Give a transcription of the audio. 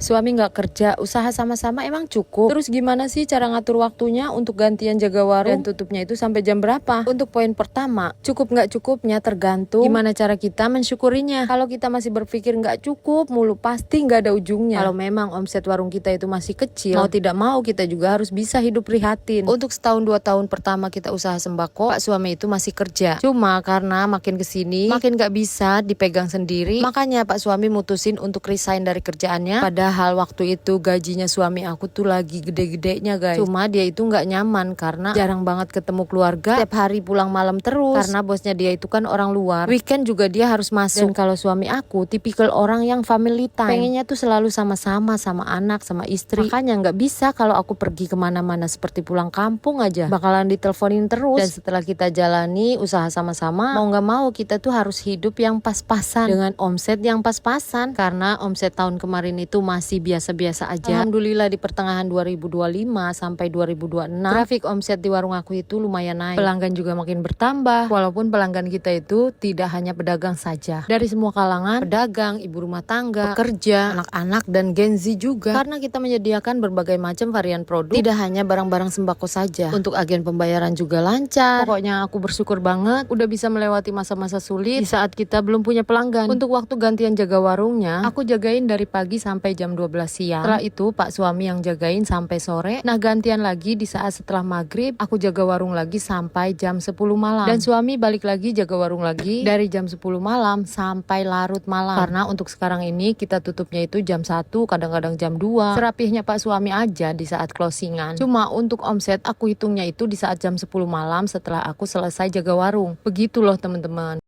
Suami nggak kerja, usaha sama-sama emang cukup. Terus gimana sih cara ngatur waktunya untuk gantian jaga warung dan tutupnya itu sampai jam berapa? Untuk poin pertama, cukup nggak cukupnya tergantung gimana cara kita mensyukurinya. Kalau kita masih berpikir nggak cukup mulu, pasti nggak ada ujungnya. Kalau memang omset warung kita itu masih kecil, mau tidak mau kita juga harus bisa hidup prihatin. Untuk setahun 2 tahun pertama kita usaha sembako, Pak suami itu masih kerja. Cuma karena makin kesini, makin nggak bisa dipegang sendiri, makanya Pak suami mutusin untuk resign dari kerjaannya. Padahal waktu itu gajinya suami aku tuh lagi gede-gedenya guys. Cuma dia itu nggak nyaman karena jarang banget ketemu keluarga. Setiap hari pulang malam terus. Karena bosnya dia itu kan orang luar. Weekend juga dia harus masuk. Dan kalau suami aku tipikal orang yang family time. Pengennya tuh selalu sama-sama sama anak sama istri. Makanya nggak bisa kalau aku pergi kemana-mana seperti pulang kampung aja. Bakalan diteleponin terus. Dan setelah kita jalani usaha sama-sama, mau nggak mau kita tuh harus hidup yang pas-pasan dengan omset yang pas-pasan. Karena omset tahun kemarin itu masih biasa-biasa aja. Alhamdulillah di pertengahan 2025 sampai 2026 grafik omset di warung aku itu lumayan naik. Pelanggan juga makin bertambah. Walaupun pelanggan kita itu tidak hanya pedagang saja. Dari semua kalangan, pedagang, ibu rumah tangga, pekerja, anak-anak dan Gen Z juga. Karena kita menyediakan berbagai macam varian produk. Tidak hanya barang-barang sembako saja. Untuk agen pembayaran juga lancar. Pokoknya aku bersyukur banget udah bisa melewati masa-masa sulit di saat kita belum punya pelanggan. Untuk waktu gantian jaga warungnya, aku jagain dari pagi sampai jam 12 siang. Setelah itu Pak suami yang jagain sampai sore. Nah gantian lagi di saat setelah maghrib aku jaga warung lagi sampai jam 10 malam. Dan suami balik lagi jaga warung lagi dari jam 10 malam sampai larut malam. Karena untuk sekarang ini kita tutupnya itu jam 1, kadang-kadang jam 2. Serapihnya Pak suami aja di saat closingan. Cuma untuk omset aku hitungnya itu di saat jam 10 malam setelah aku selesai jaga warung. Begitu loh teman-teman.